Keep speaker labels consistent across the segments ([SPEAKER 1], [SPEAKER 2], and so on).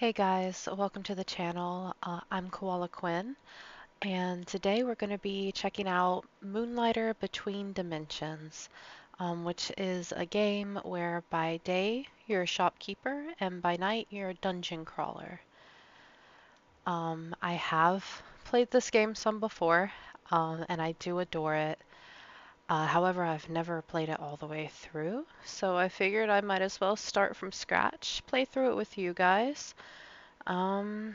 [SPEAKER 1] Hey guys, welcome to the channel. I'm Koala Quinn, and today we're going to be checking out Moonlighter Between Dimensions, which is a game where by day you're a shopkeeper and by night you're a dungeon crawler. I have played this game some before, and I do adore it. However, I've never played it all the way through, so I figured I might as well start from scratch, play through it with you guys. Um,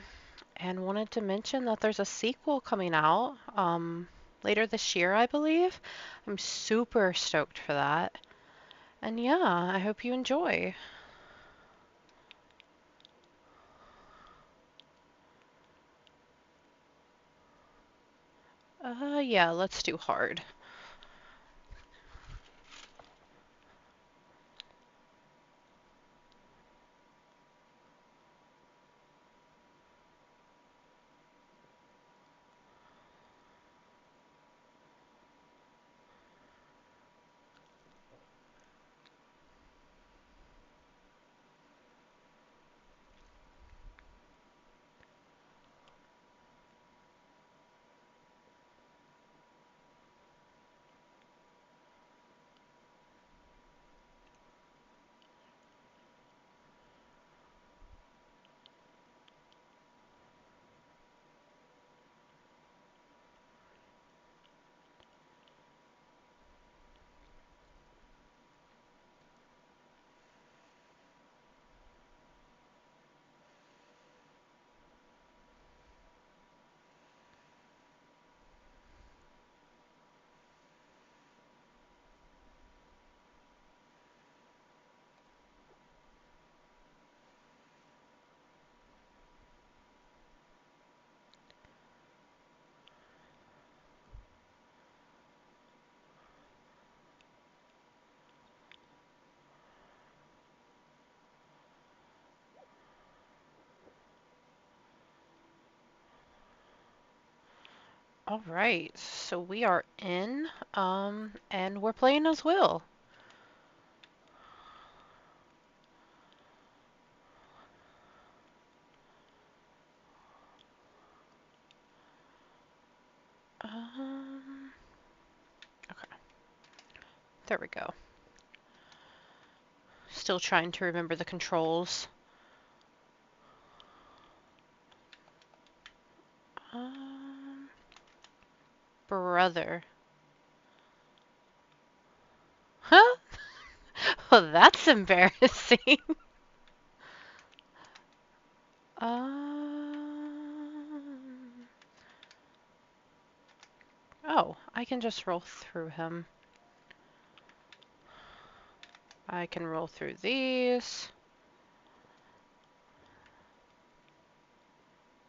[SPEAKER 1] and wanted to mention that there's a sequel coming out later this year, I believe. I'm super stoked for that. And yeah, I hope you enjoy. Yeah, let's do hard. All right, so we are in, and we're playing as Will. Um, okay, there we go. Still trying to remember the controls. Um, brother. Huh? Well, that's embarrassing. Um, oh, I can just roll through him. I can roll through these.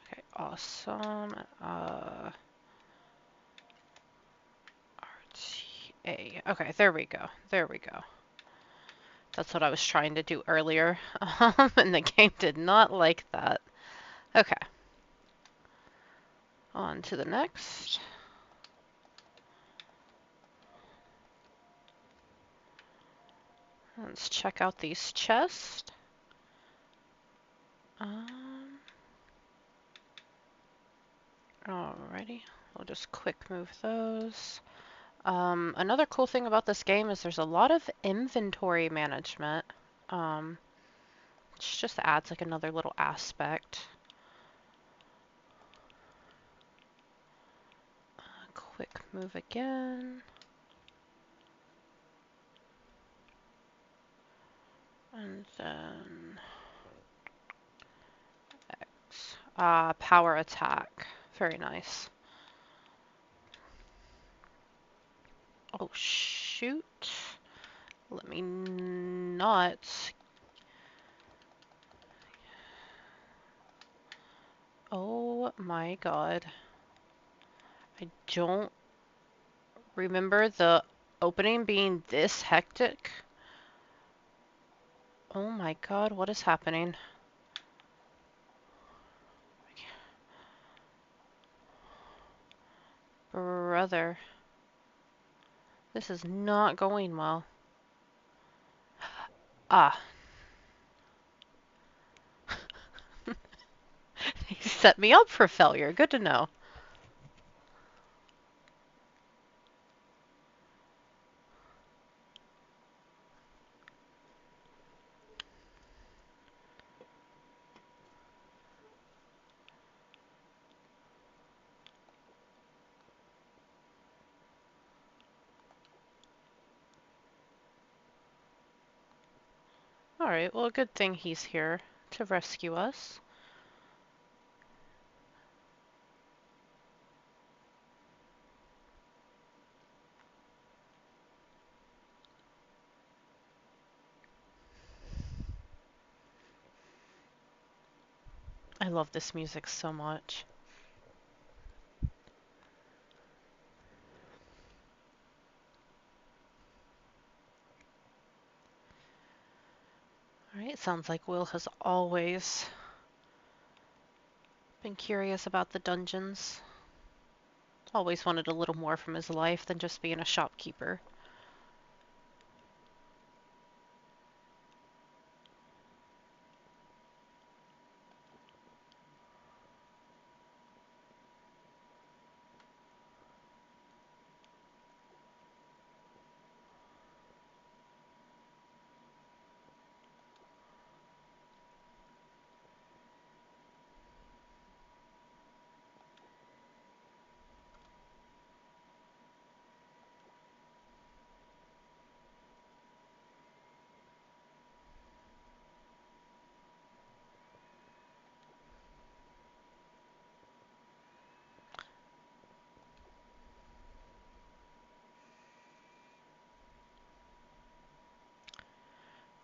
[SPEAKER 1] Okay, awesome. RTA. Okay, there we go. There we go. That's what I was trying to do earlier, and the game did not like that. Okay, on to the next. Let's check out these chests. Um, Alrighty, we'll just quick move those. Another cool thing about this game is there's a lot of inventory management, um, which just adds like another little aspect. Quick move again. And then X. Power attack. Very nice. Oh, shoot. Let me not. Oh my god. I don't remember the opening being this hectic. Oh my god, what is happening? Brother. This is not going well. Ah. set me up for failure. Good to know. Alright, well, good thing he's here to rescue us. I love this music so much. Alright, sounds like Will has always been curious about the dungeons. Always wanted a little more from his life than just being a shopkeeper.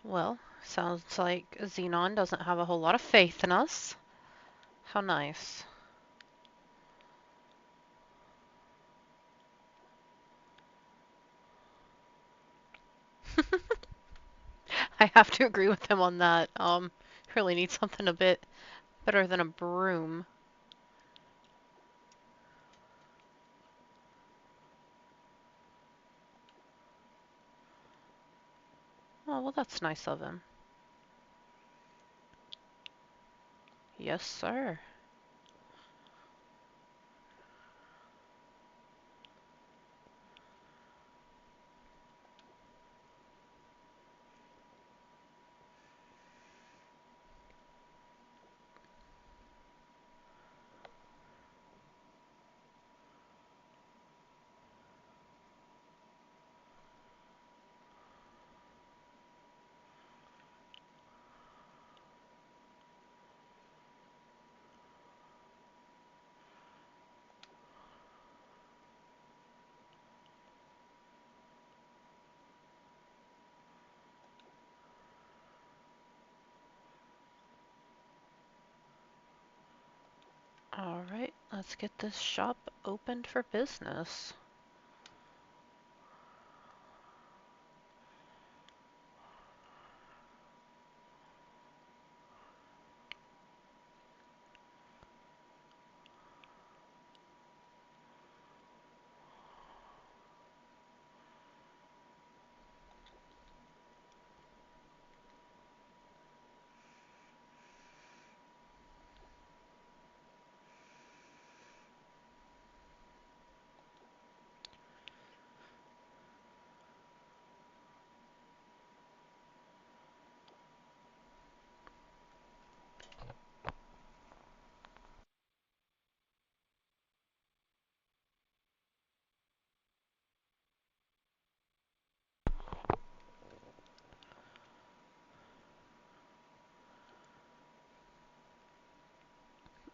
[SPEAKER 1] Well, sounds like Xenon doesn't have a whole lot of faith in us. How nice. I have to agree with him on that. Really need something a bit better than a broom. Oh, well, that's nice of him. Yes, sir. Alright, let's get this shop opened for business.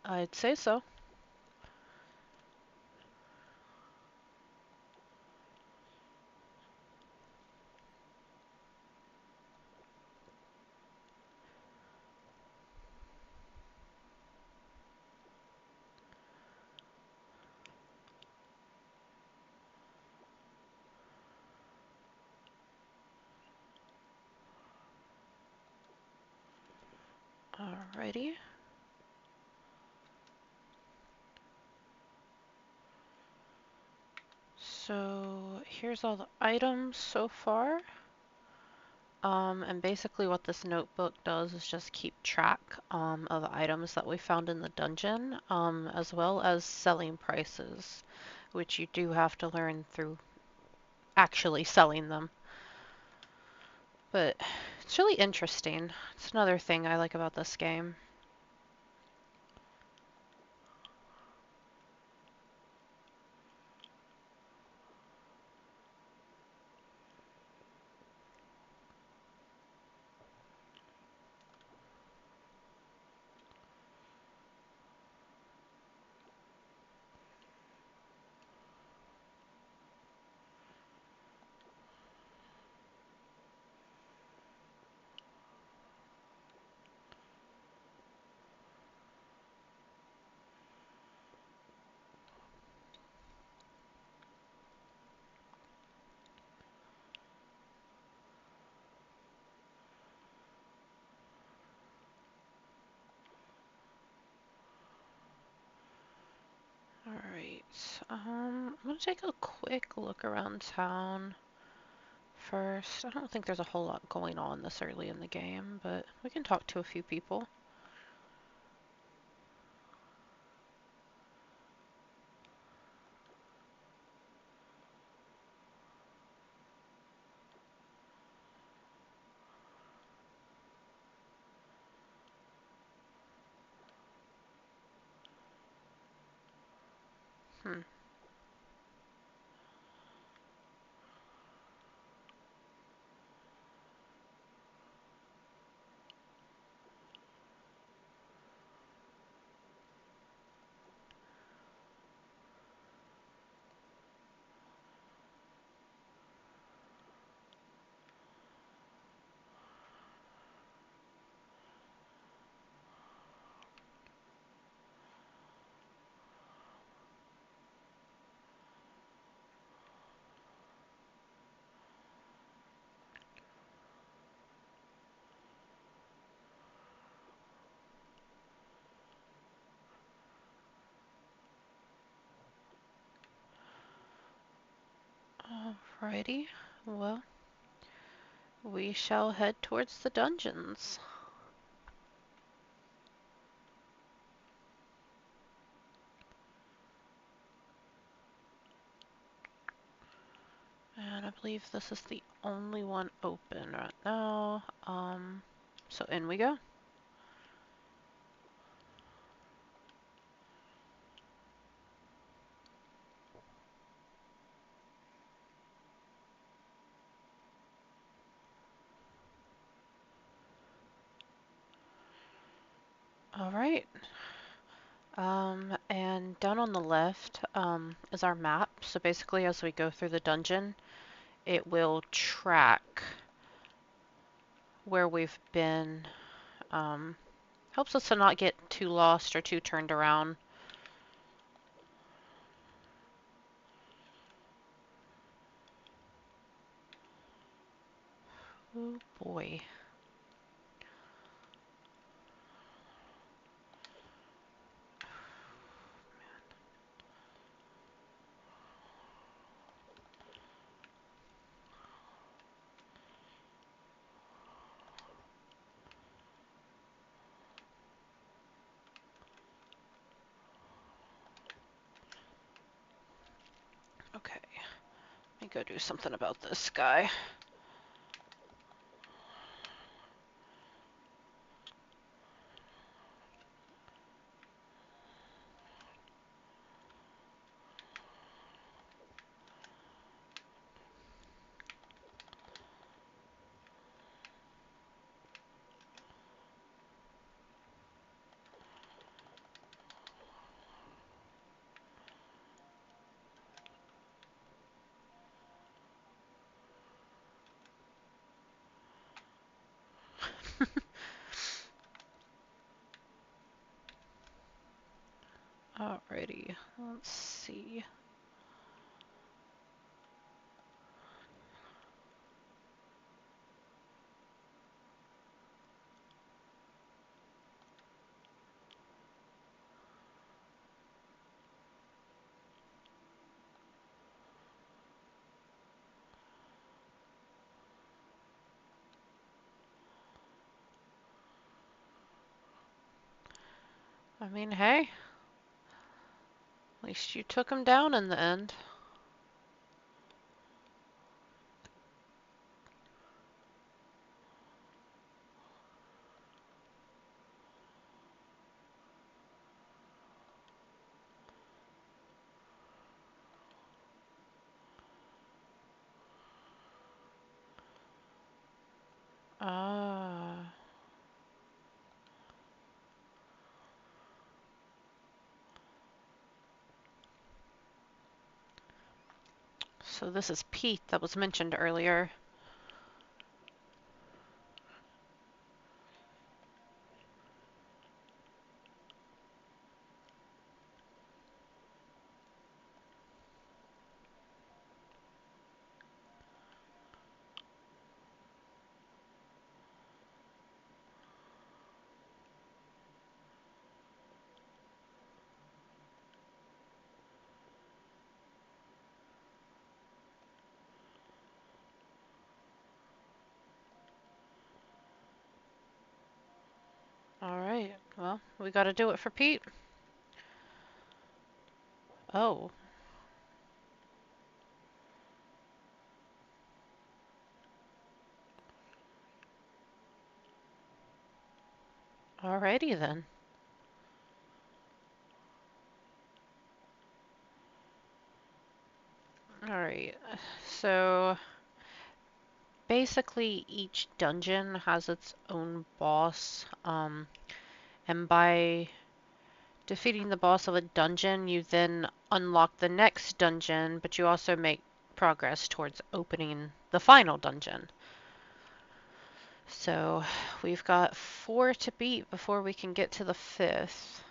[SPEAKER 1] I'd say so. Alrighty. So here's all the items so far. And basically what this notebook does is just keep track of items that we found in the dungeon, as well as selling prices, which you do have to learn through actually selling them. But it's really interesting. It's another thing I like about this game. Alright, I'm gonna take a quick look around town first. I don't think there's a whole lot going on this early in the game, but we can talk to a few people. Hmm. Alrighty, well, we shall head towards the dungeons. And I believe this is the only one open right now. So in we go. Alright. And down on the left, is our map. So basically as we go through the dungeon, it will track where we've been. Helps us to not get too lost or too turned around. Oh boy. Okay. Let me go do something about this guy. Alrighty, let's see. I mean, hey, at least you took him down in the end. Ah. So this is Pete that was mentioned earlier. Alright, well, we gotta do it for Pete. Oh, alrighty then. Alright, so basically each dungeon has its own boss, and by defeating the boss of a dungeon, you then unlock the next dungeon, but you also make progress towards opening the final dungeon. So we've got 4 to beat before we can get to the 5th.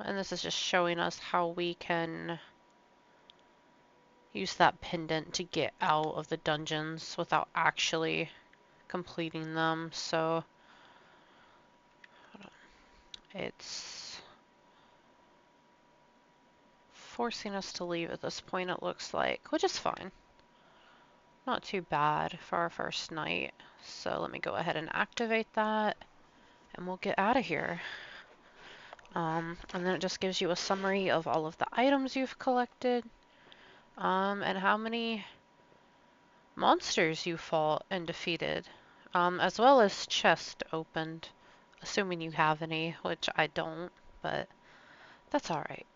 [SPEAKER 1] And this is just showing us how we can use that pendant to get out of the dungeons without actually completing them. So it's forcing us to leave at this point, it looks like, which is fine. Not too bad for our first night. So let me go ahead and activate that and we'll get out of here. And then it just gives you a summary of all of the items you've collected, and how many monsters you fought and defeated, as well as chest opened, assuming you have any, which I don't, but that's alright.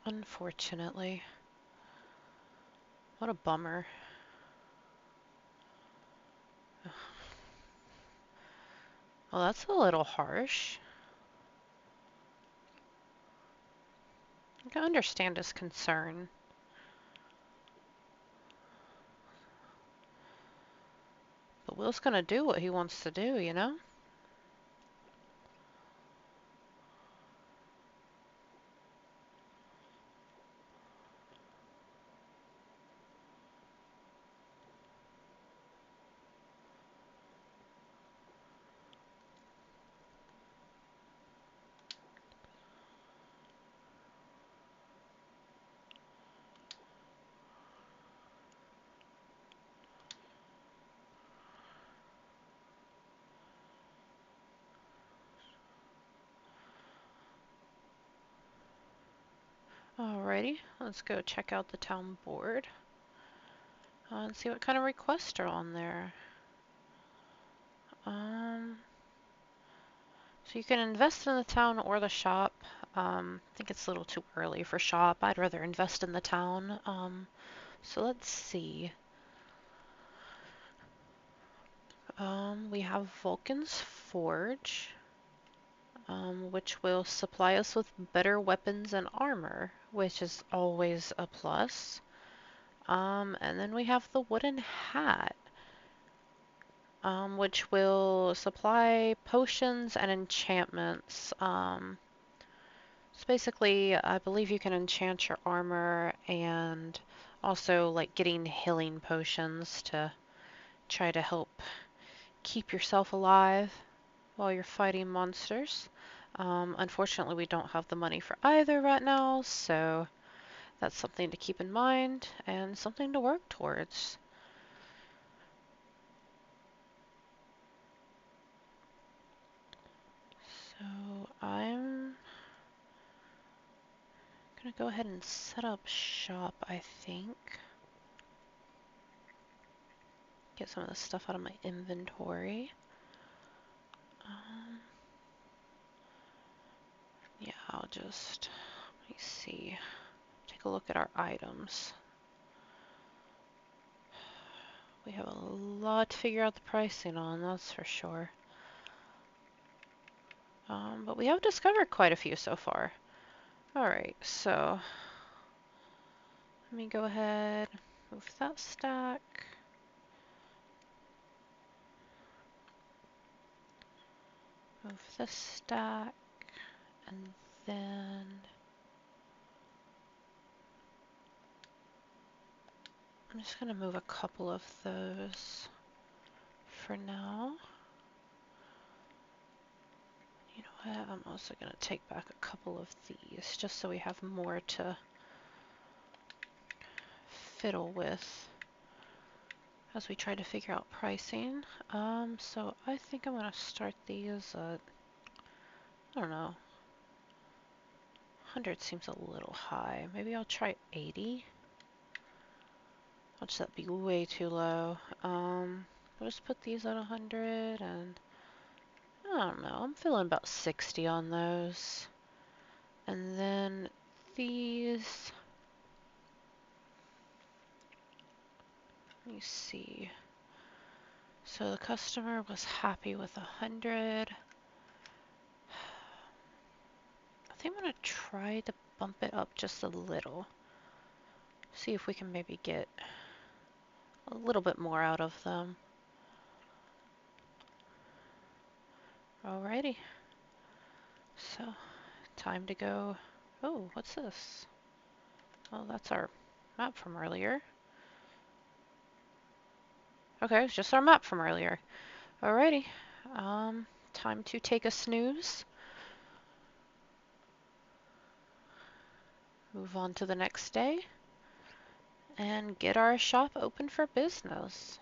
[SPEAKER 1] Unfortunately. What a bummer. Well, that's a little harsh. I can understand his concern. But Will's gonna do what he wants to do, you know? Alrighty, let's go check out the town board, and see what kind of requests are on there. Um, so you can invest in the town or the shop. I think it's a little too early for shop. I'd rather invest in the town. So let's see. We have Vulcan's Forge, which will supply us with better weapons and armor, which is always a plus. And then we have the Wooden Hat, which will supply potions and enchantments. So basically, I believe you can enchant your armor and also like getting healing potions to try to help keep yourself alive while you're fighting monsters. Unfortunately, we don't have the money for either right now, so that's something to keep in mind and something to work towards. So I'm gonna go ahead and set up shop, I think. Get some of the stuff out of my inventory. Yeah, I'll just, let me see, take a look at our items. We have a lot to figure out the pricing on, that's for sure. But we have discovered quite a few so far. Alright, so let me go ahead, move that stack. Move this stack, and then I'm just gonna move a couple of those for now. You know what, I'm also gonna take back a couple of these just so we have more to fiddle with as we try to figure out pricing. So I think I'm gonna start these at, I don't know, 100 seems a little high. Maybe I'll try 80. I'll just that'd be way too low. I'll just put these at 100 and I don't know, I'm feeling about 60 on those. And then these, let me see. So the customer was happy with 100. I think I'm gonna try to bump it up just a little. See if we can maybe get a little bit more out of them. Alrighty. So, time to go. Oh, what's this? Oh, that's our map from earlier. Okay, it's just our map from earlier. Alrighty. Time to take a snooze. Move on to the next day. And get our shop open for business.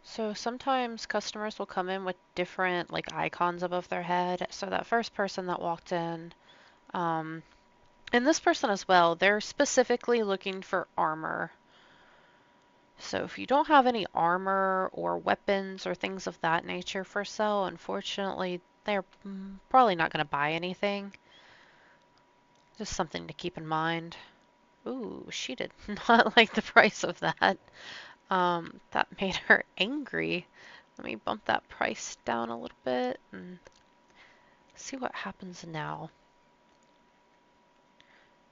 [SPEAKER 1] So sometimes customers will come in with different like icons above their head. So that first person that walked in, and this person as well, they're specifically looking for armor. So if you don't have any armor or weapons or things of that nature for sale, unfortunately, they're probably not going to buy anything. Just something to keep in mind. Ooh, she did not like the price of that. That made her angry. Let me bump that price down a little bit and see what happens now.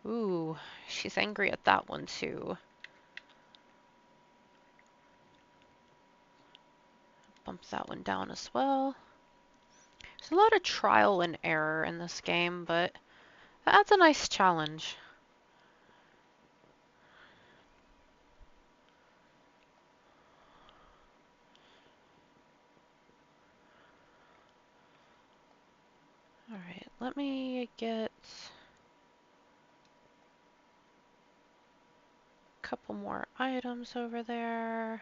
[SPEAKER 1] Ooh, she's angry at that one too. Bump that one down as well. There's a lot of trial and error in this game, but that's a nice challenge. Alright, let me get a couple more items over there.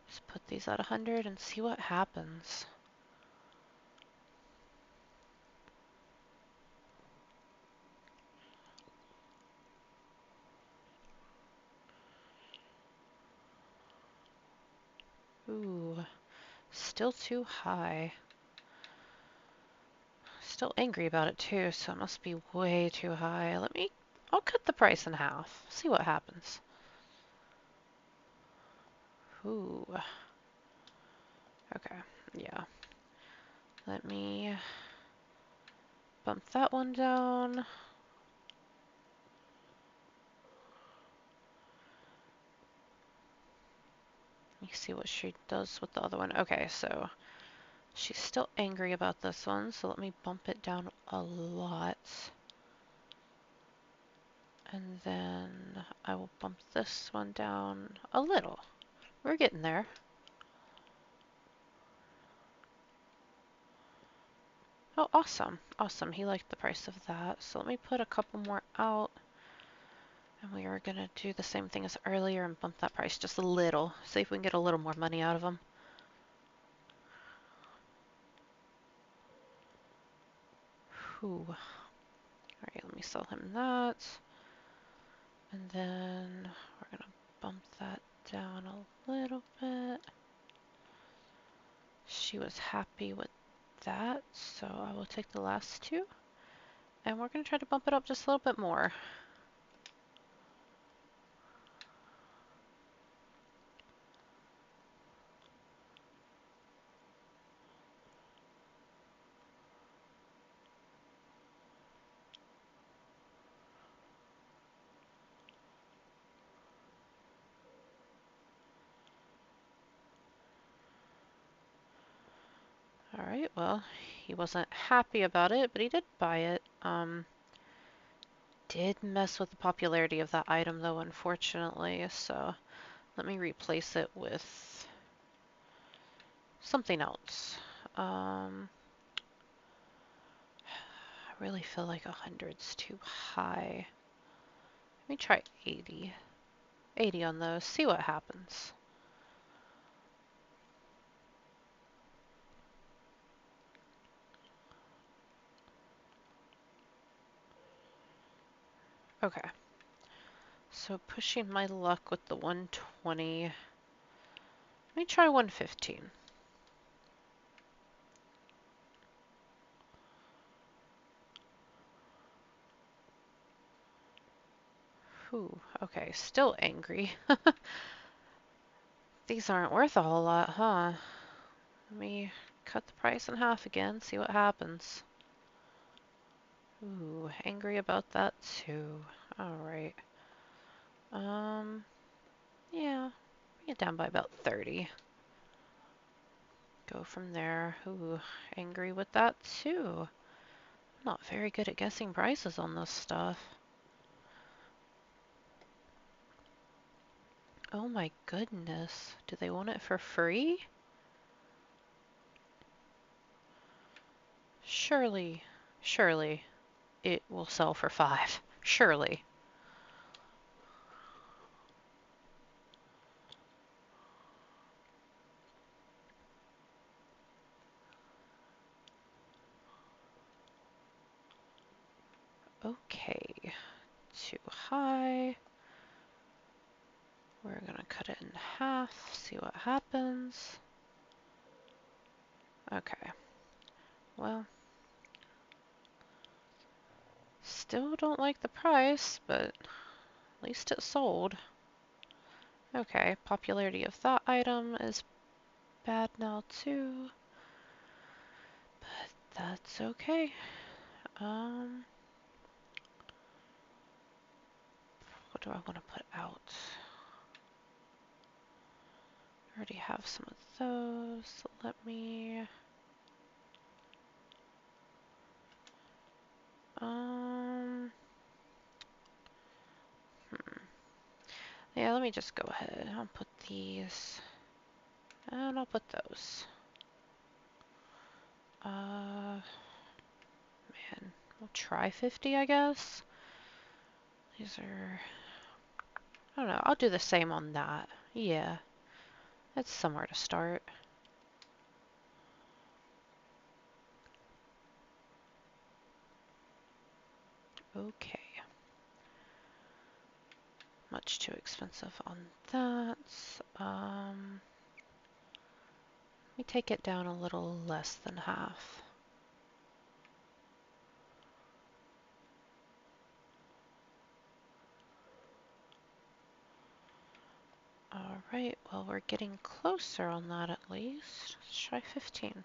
[SPEAKER 1] Just put these at 100 and see what happens. Ooh, still too high. Still angry about it too, so it must be way too high. I'll cut the price in half. See what happens. Ooh, okay, yeah. Let me bump that one down. Let me see what she does with the other one. Okay, so she's still angry about this one, so let me bump it down a lot. And then I will bump this one down a little. We're getting there. Oh, awesome. Awesome. He liked the price of that. So let me put a couple more out. And we are going to do the same thing as earlier and bump that price just a little. See if we can get a little more money out of them. Whew. Alright, let me sell him that. And then we're going to bump that down a little bit. She was happy with that, so I will take the last two. And we're going to try to bump it up just a little bit more. Alright, well, he wasn't happy about it, but he did buy it. Did mess with the popularity of that item though, unfortunately, so let me replace it with something else. I really feel like 100's too high. Let me try 80. 80 on those, see what happens. Okay. So pushing my luck with the 120. Let me try 115. Whew, okay, still angry. These aren't worth a whole lot, huh? Let me cut the price in half again, see what happens. Ooh, angry about that too. Alright. Yeah, bring it down by about 30. Go from there. Ooh, angry with that too. I'm not very good at guessing prices on this stuff. Oh my goodness. Do they want it for free? Surely, surely it will sell for 5. Surely. Okay, too high. We're gonna cut it in half, see what happens. Okay, well, still don't like the price, but at least it sold. Okay, popularity of that item is bad now too, but that's okay. What do I want to put out? I already have some of those, so let me, yeah, let me just go ahead. I'll put these, and I'll put those. Man, we'll try 50, I guess. These are, I don't know, I'll do the same on that. Yeah, it's somewhere to start. Okay. Much too expensive on that. take it down a little less than half. All right, well, we're getting closer on that at least. Let's try 15.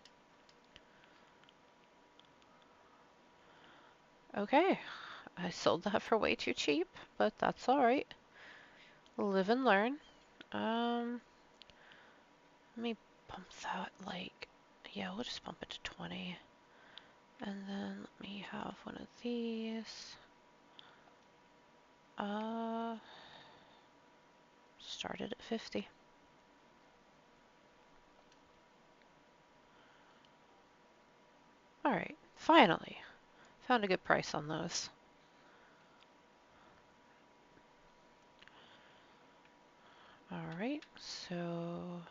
[SPEAKER 1] Okay, I sold that for way too cheap, but that's all right. Live and learn. Let me bump that like, yeah, we'll just bump it to 20. And then let me have one of these. Started at 50. All right, finally. Found a good price on those. All right, so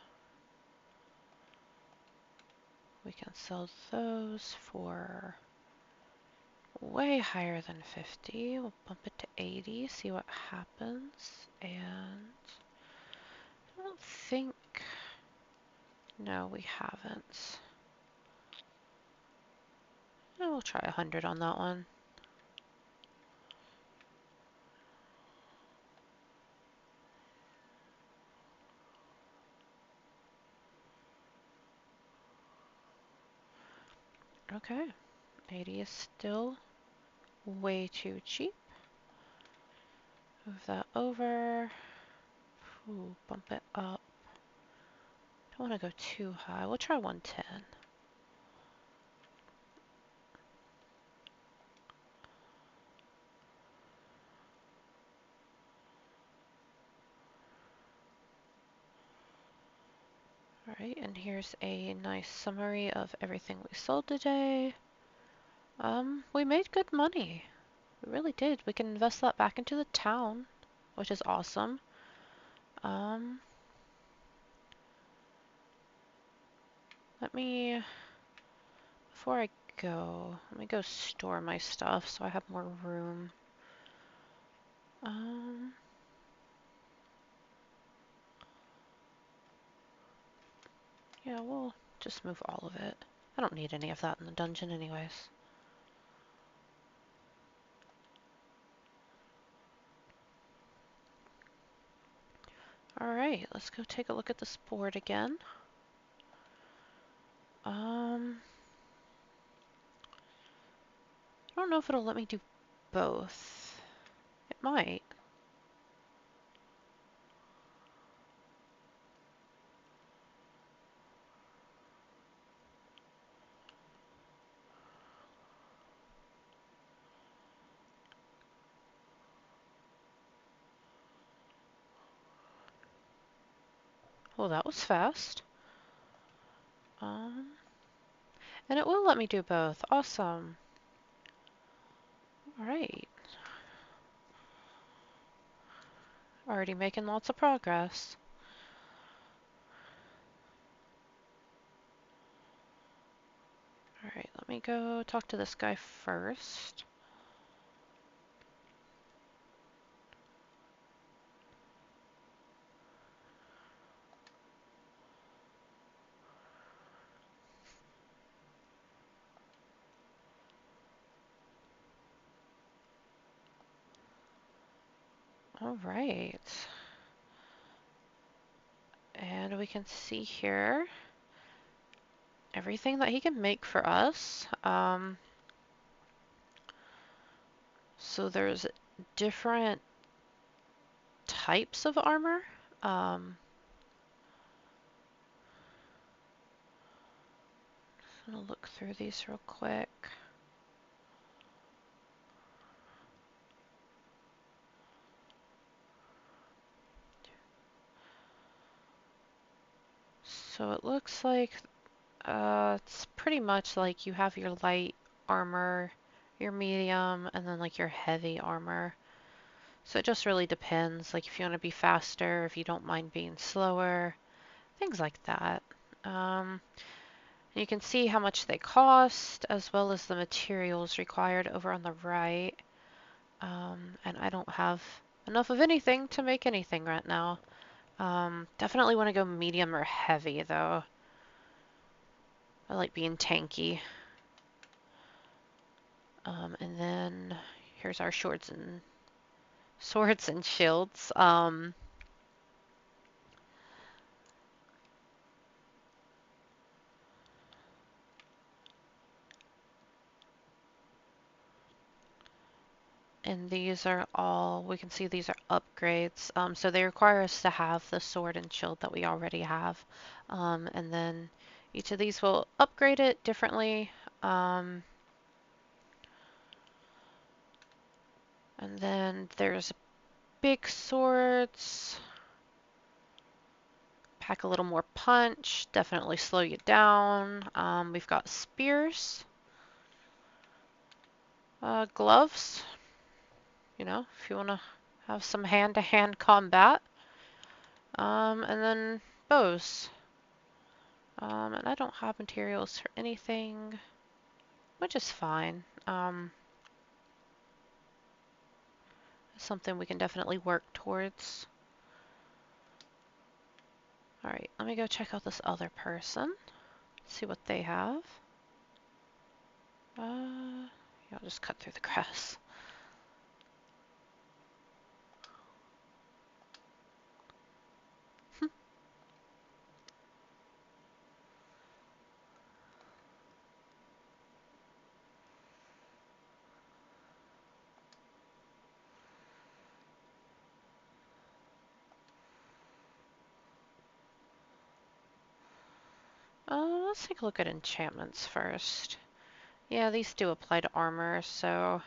[SPEAKER 1] we can sell those for way higher than 50. We'll bump it to 80, see what happens. And I don't think, no, we haven't. No, we'll try 100 on that one. Okay, 80 is still way too cheap. Move that over. Ooh, bump it up. Don't want to go too high. We'll try 110. All right, and here's a nice summary of everything we sold today. We made good money. We really did. We can invest that back into the town, which is awesome. Um, before I go, let me go store my stuff so I have more room. Yeah, we'll just move all of it. I don't need any of that in the dungeon anyways. Alright, let's go take a look at this board again. I don't know if it'll let me do both. It might. Well, that was fast. And it will let me do both. Awesome. Alright. Already making lots of progress. Alright, let me go talk to this guy first. Alright. And we can see here everything that he can make for us. So there's different types of armor. I'm gonna look through these real quick. So it looks like it's pretty much like you have your light armor, your medium, and then like your heavy armor. So it just really depends, like if you want to be faster, if you don't mind being slower, things like that. You can see how much they cost, as well as the materials required over on the right. And I don't have enough of anything to make anything right now. Definitely want to go medium or heavy though. I like being tanky. And then here's our swords and shields. And these are all, we can see these are upgrades. So they require us to have the sword and shield that we already have. And then each of these will upgrade it differently. And then there's big swords. Pack a little more punch, definitely slow you down. We've got spears, gloves, you know, if you want to have some hand-to-hand combat. And then bows. And I don't have materials for anything, which is fine. Something we can definitely work towards. Alright, let me go check out this other person. See what they have. Yeah, I'll just cut through the grass. Let's take a look at enchantments first. Yeah, these do apply to armor, so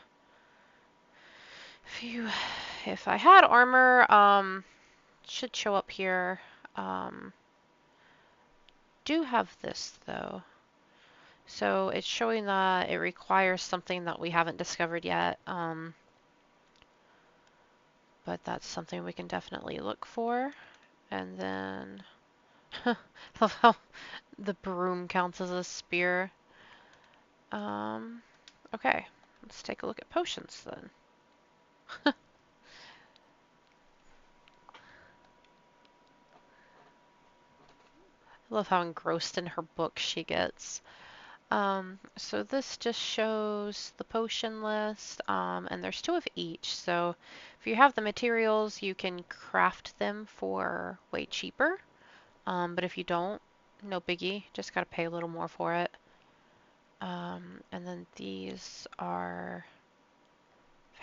[SPEAKER 1] if I had armor, should show up here. Do have this though. So it's showing that it requires something that we haven't discovered yet. But that's something we can definitely look for. And then love how the broom counts as a spear. Okay, let's take a look at potions then. I love how engrossed in her book she gets. So this just shows the potion list, and there's 2 of each. So if you have the materials, you can craft them for way cheaper. But if you don't, no biggie, just gotta pay a little more for it. And then these are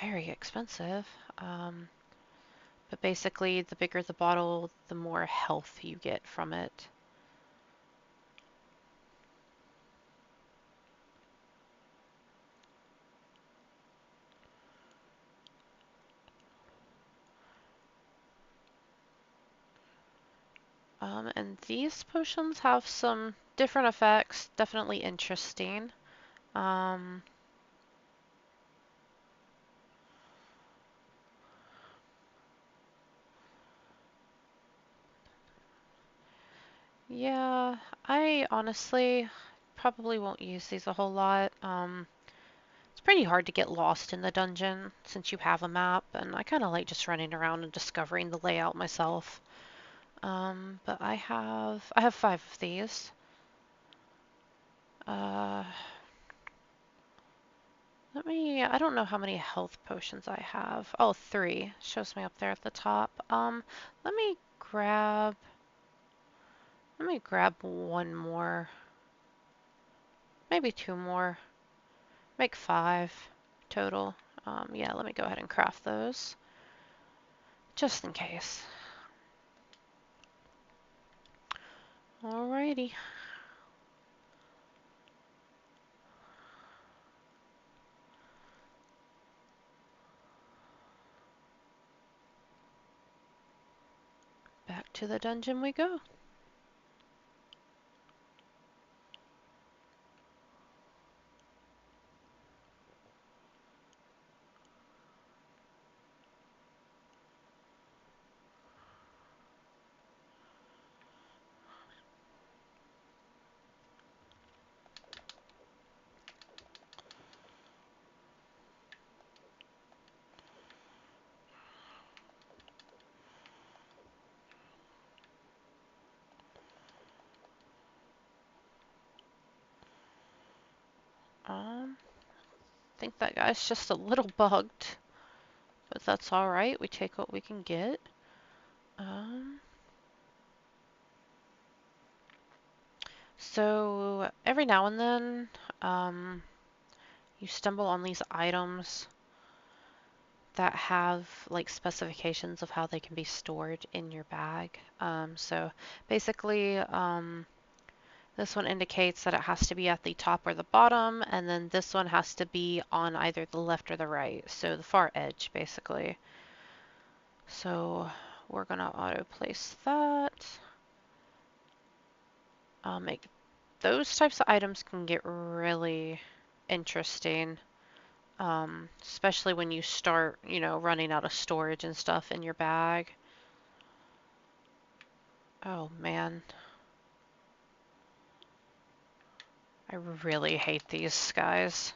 [SPEAKER 1] very expensive. But basically, the bigger the bottle, the more health you get from it. And these potions have some different effects, definitely interesting. Yeah, I honestly probably won't use these a whole lot. It's pretty hard to get lost in the dungeon since you have a map, and I kind of like just running around and discovering the layout myself. But I have 5 of these. Uh, I don't know how many health potions I have. Oh, 3. Shows me up there at the top. Let me grab, let me grab 1 more. Maybe 2 more. Make 5 total. Yeah, let me go ahead and craft those. Just in case. Alrighty. Back to the dungeon we go. I think that guy's just a little bugged, but that's all right. We take what we can get. So every now and then, you stumble on these items that have like specifications of how they can be stored in your bag. So basically, this one indicates that it has to be at the top or the bottom, and then this one has to be on either the left or the right, so the far edge, basically. So we're gonna auto place that. Make those types of items can get really interesting, especially when you start, running out of storage and stuff in your bag. Oh man, I really hate these guys.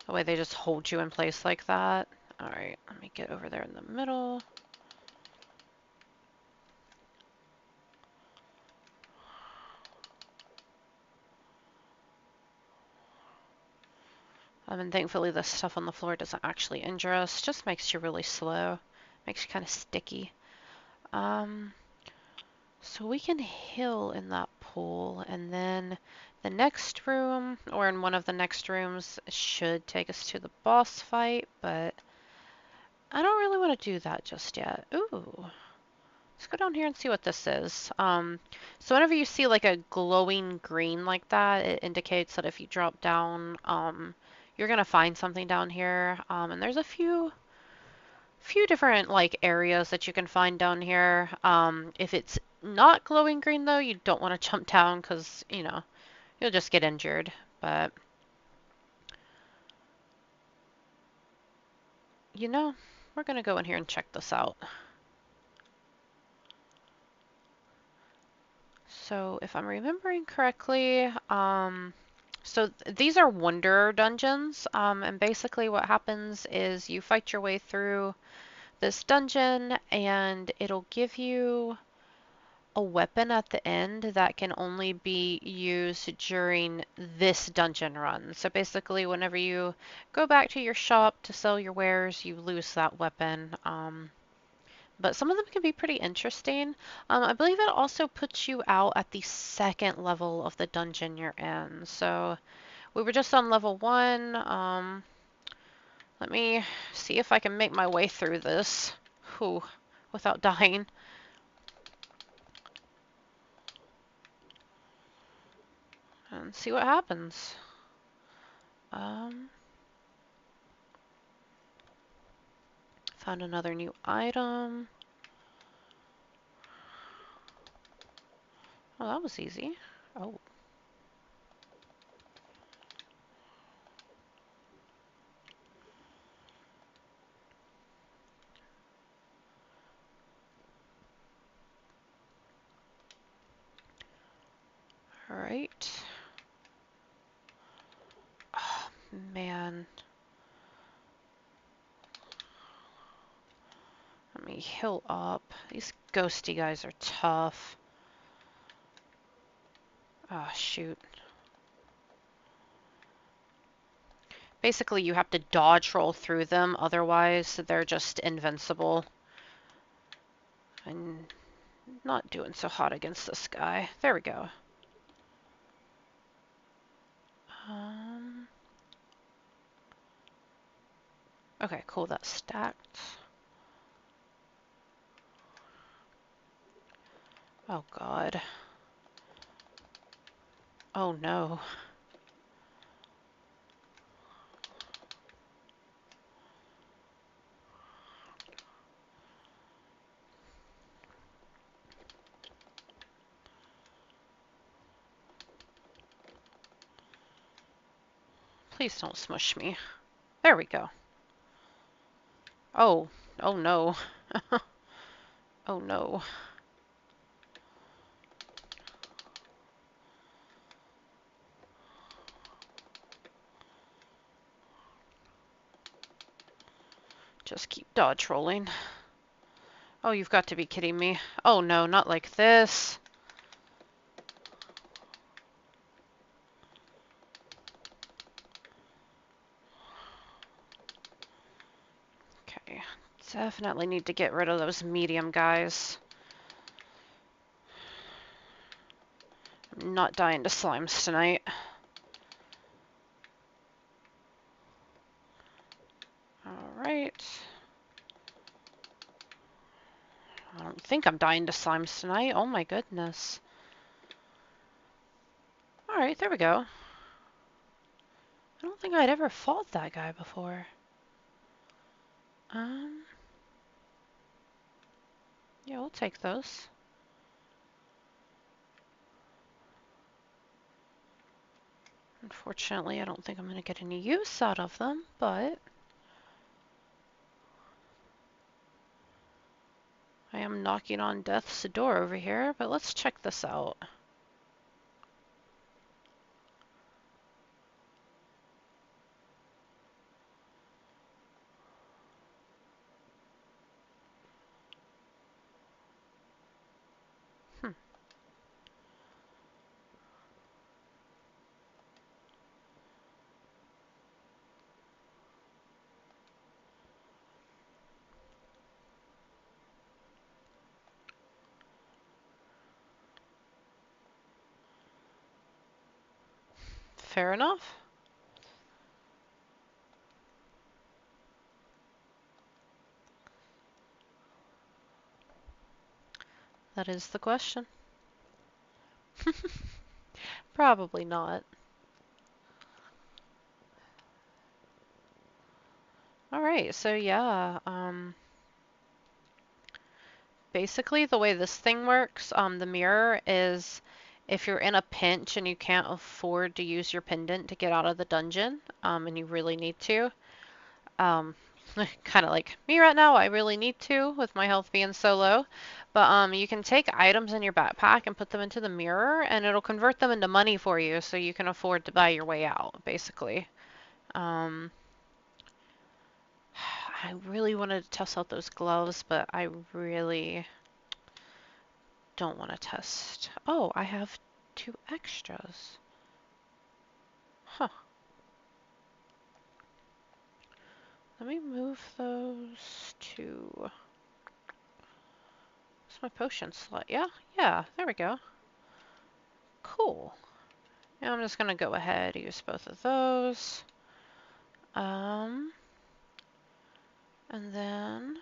[SPEAKER 1] The way they just hold you in place like that. Alright, let me get over there in the middle. And thankfully this stuff on the floor doesn't actually injure us, just makes you really slow. Makes you kind of sticky. So we can heal in that pool, and then the next room, or in one of the next rooms, should take us to the boss fight, but I don't really want to do that just yet. Ooh. Let's go down here and see what this is. So whenever you see like a glowing green like that, it indicates that if you drop down, you're gonna find something down here. And there's a few different like areas that you can find down here. If it's not glowing green though, you don't want to jump down because, you'll just get injured. But, we're gonna go in here and check this out. So if I'm remembering correctly, so these are Wonder Dungeons, and basically what happens is you fight your way through this dungeon, and it'll give you a weapon at the end that can only be used during this dungeon run. So basically, whenever you go back to your shop to sell your wares, you lose that weapon. But some of them can be pretty interesting. I believe it also puts you out at the second level of the dungeon you're in. So we were just on level 1. Let me see if I can make my way through this. Whew, without dying. And see what happens. Found another new item. Oh, that was easy. Oh. All right. Oh, man. Let me heal up. These ghosty guys are tough. Oh, shoot. Basically, you have to dodge roll through them, otherwise they're just invincible. I'm not doing so hot against this guy. There we go. Okay, cool, that's stacked. Oh, God. Oh, no. Please don't smush me. There we go. Oh, oh no. Oh no. Just keep dodge rolling. Oh, you've got to be kidding me. Oh no, not like this. Definitely need to get rid of those medium guys. I'm not dying to slimes tonight. Alright. I don't think I'm dying to slimes tonight. Oh my goodness. Alright, there we go. I don't think I'd ever fought that guy before. Yeah, we'll take those. Unfortunately, I don't think I'm going to get any use out of them, but I am knocking on death's door over here, but let's check this out. Hmm. Fair enough. That is the question. Probably not. Alright, so yeah, basically the way this thing works, the mirror is if you're in a pinch and you can't afford to use your pendant to get out of the dungeon, and you really need to, um, kind of like me right now, I really need to with my health being so low, but you can take items in your backpack and put them into the mirror and it'll convert them into money for you so you can afford to buy your way out, basically. Um, I really wanted to test out those gloves, but I really don't want to test. Oh, I have 2 extras. Huh. Let me move those to... What's my potion slot? Yeah, yeah, there we go. Cool. Now I'm just gonna go ahead and use both of those. And then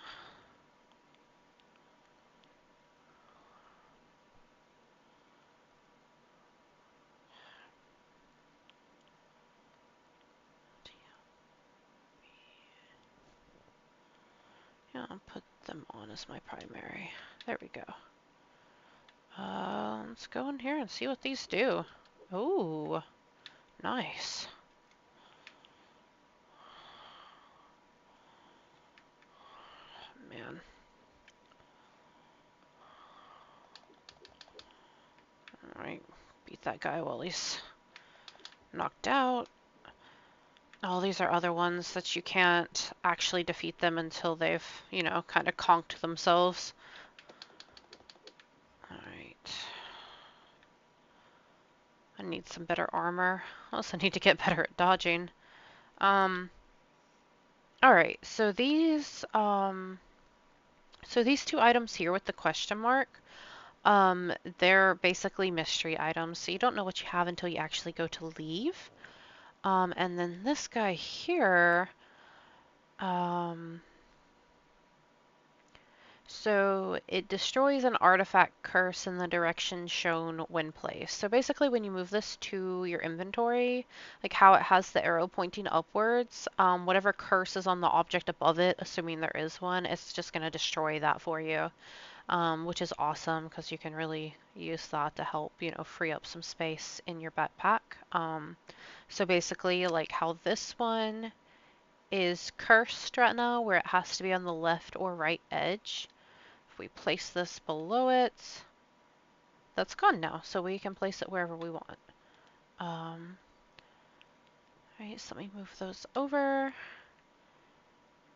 [SPEAKER 1] yeah, I'll put them on as my primary. There we go. Let's go in here and see what these do. Ooh, nice. Man. Alright, beat that guy while he's knocked out. Oh, these are other ones that you can't actually defeat them until they've, you know, kind of conked themselves. Alright. I need some better armor. I also need to get better at dodging. Alright, so these 2 items here with the question mark, they're basically mystery items, so you don't know what you have until you actually go to leave. And then this guy here, so it destroys an artifact curse in the direction shown when placed. So basically when you move this to your inventory, like how it has the arrow pointing upwards, whatever curse is on the object above it, assuming there is one, it's just going to destroy that for you, which is awesome because you can really use that to help, you know, free up some space in your backpack. So basically like how this one is cursed right now, where it has to be on the left or right edge. If we place this below it, that's gone now, so we can place it wherever we want. Alright, so let me move those over.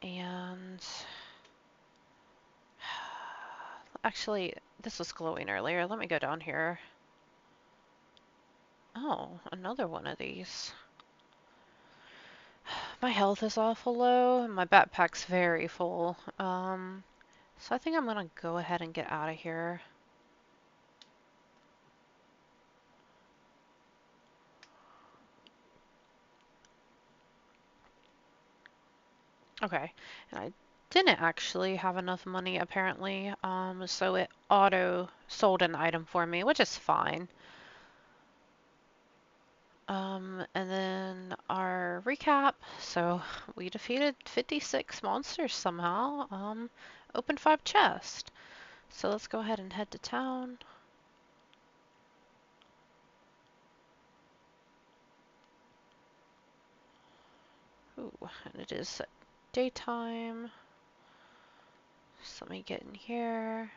[SPEAKER 1] And actually, this was glowing earlier. Let me go down here. Oh, another one of these. My health is awful low and my backpack's very full. So I think I'm gonna go ahead and get out of here. Okay, and I didn't actually have enough money apparently, so it auto sold an item for me, which is fine. And then our recap. So we defeated 56 monsters somehow. Opened 5 chests. So let's go ahead and head to town. Ooh, and it is daytime. So let me get in here.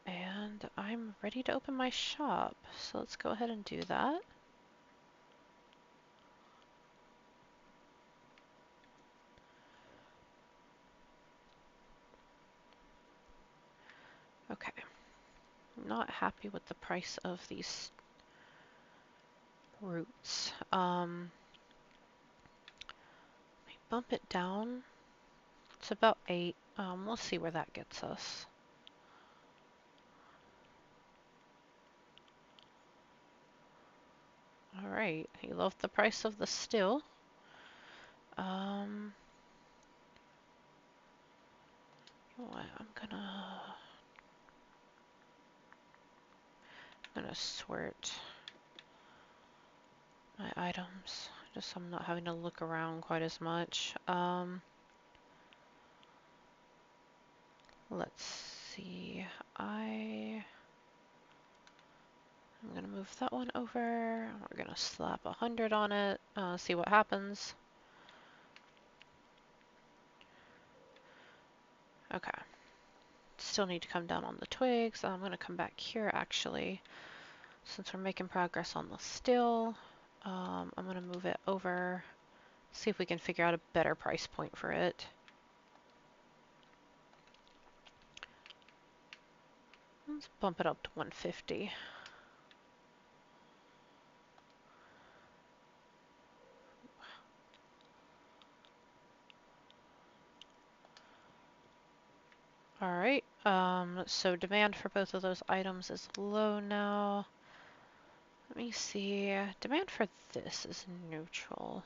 [SPEAKER 1] And I'm ready to open my shop. So let's go ahead and do that. Okay. I'm not happy with the price of these roots. Let me bump it down. It's about 8. We'll see where that gets us. Alright, he loved the price of the still. You know what, I'm gonna sort my items, just so I'm not having to look around quite as much. Let's see, I'm gonna move that one over. We're gonna slap 100 on it, see what happens. Okay. Still need to come down on the twigs. I'm gonna come back here actually, since we're making progress on the still. I'm gonna move it over, see if we can figure out a better price point for it. Let's bump it up to 150. Alright, so demand for both of those items is low now. Let me see, demand for this is neutral.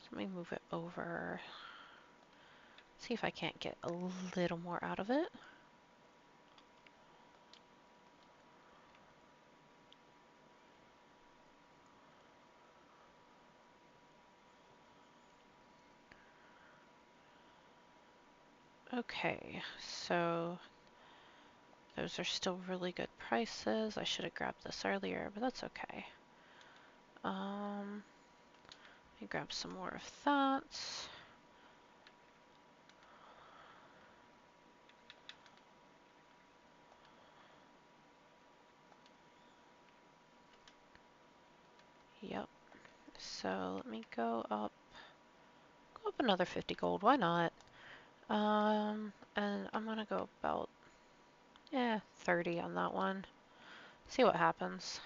[SPEAKER 1] So let me move it over. See if I can't get a little more out of it. Okay, so those are still really good prices. I should have grabbed this earlier, but that's okay. Let me grab some more of that. Yep. So let me go up another 50 gold. Why not? And I'm gonna go about 30 on that one. See what happens.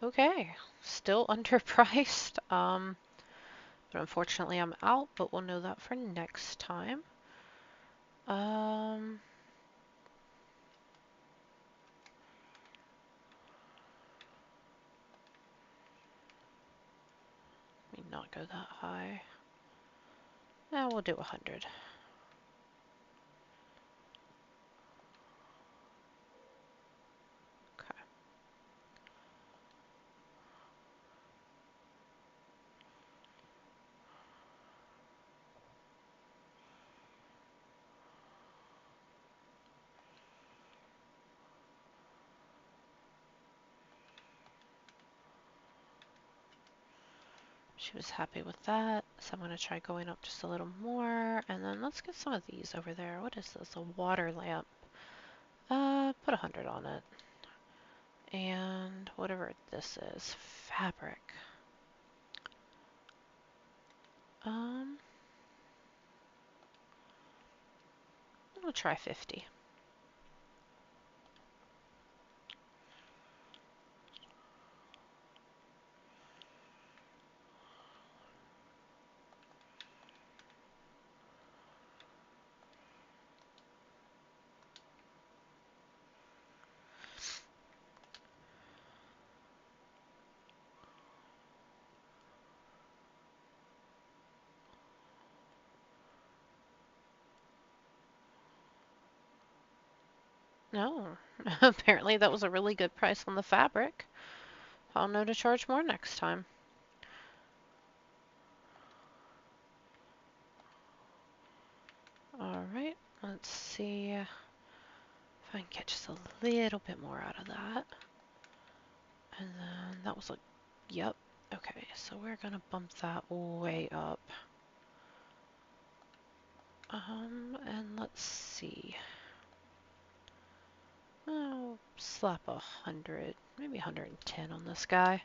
[SPEAKER 1] Okay, still underpriced. But unfortunately I'm out, but we'll know that for next time. Let me not go that high. Yeah, we'll do 100. Okay. She was happy with that, so I'm going to try going up just a little more, and then let's get some of these over there. What is this? A water lamp. Put 100 on it. And whatever this is, fabric. Um, We'll try 50. No, apparently that was a really good price on the fabric. I'll know to charge more next time. Alright, let's see if I can get just a little bit more out of that. And then that was yep. Okay, so we're gonna bump that way up. And let's see. Oh, slap 100, maybe 110 on this guy.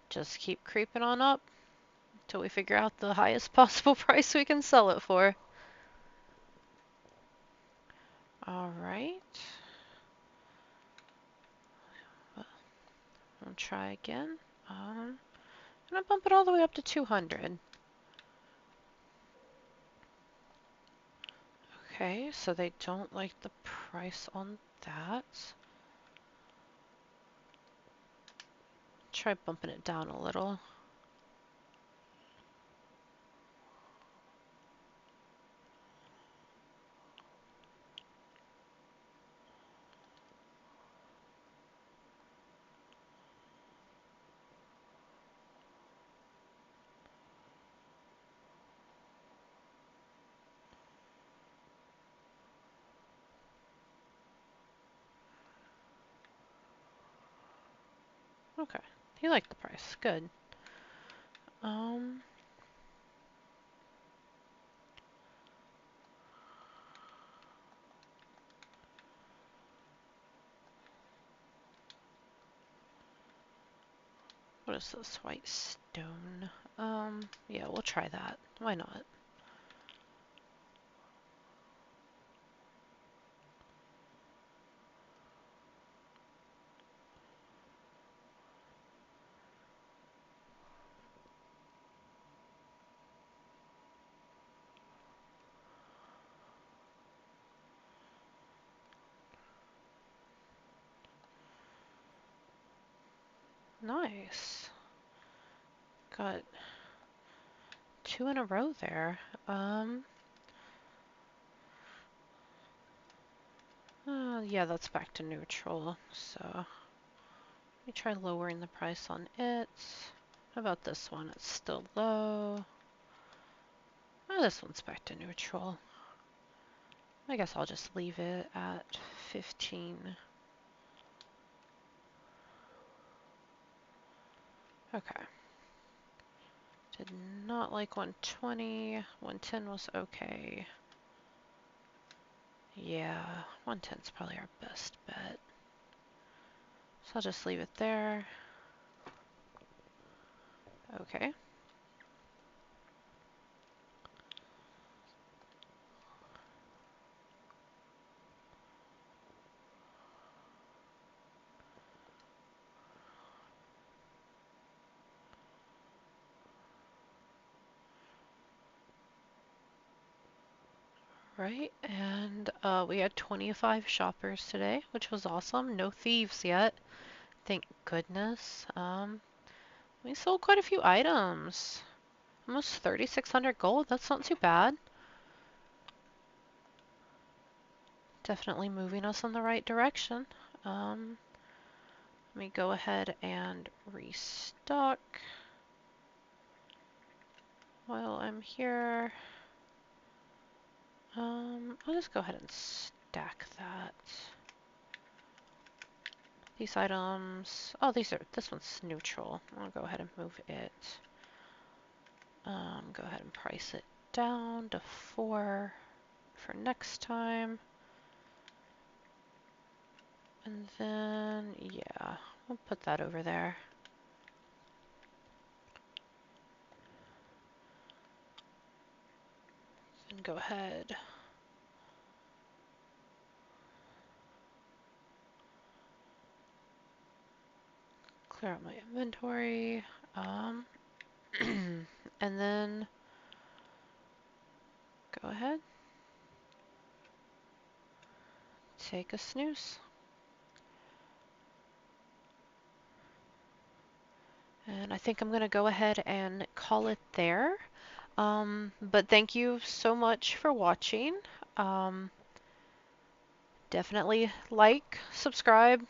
[SPEAKER 1] Just keep creeping on up till we figure out the highest possible price we can sell it for. Alright. We'll try again. I'm gonna bump it all the way up to 200. Okay, so they don't like the price on that. Try bumping it down a little. Okay, he liked the price. Good. Um, what is this? White stone. Yeah, we'll try that. Why not? Nice. Got 2 in a row there. Yeah, that's back to neutral. So, let me try lowering the price on it. How about this one? It's still low. Oh, this one's back to neutral. I guess I'll just leave it at 15. Okay. Did not like 120. 110 was okay. Yeah, 110 is probably our best bet. So I'll just leave it there. Okay. Right, and we had 25 shoppers today, which was awesome. No thieves yet, thank goodness. We sold quite a few items. Almost 3,600 gold, that's not too bad. Definitely moving us in the right direction. Let me go ahead and restock while I'm here. I'll just go ahead and stack that. These items, oh, this one's neutral. I'll go ahead and move it. Go ahead and price it down to 4 for next time. And then, yeah, we'll put that over there. And go ahead. Clear out my inventory. And then go ahead. Take a snooze. And I think I'm going to go ahead and call it there. But thank you so much for watching. Definitely like, subscribe,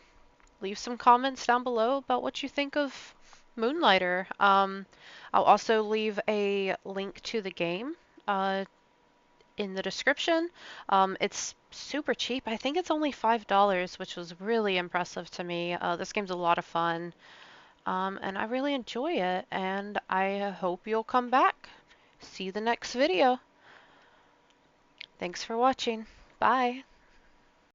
[SPEAKER 1] leave some comments down below about what you think of Moonlighter. I'll also leave a link to the game in the description. It's super cheap. I think it's only $5, which was really impressive to me. This game's a lot of fun, and I really enjoy it, and I hope you'll come back. See the next video. Thanks for watching. Bye.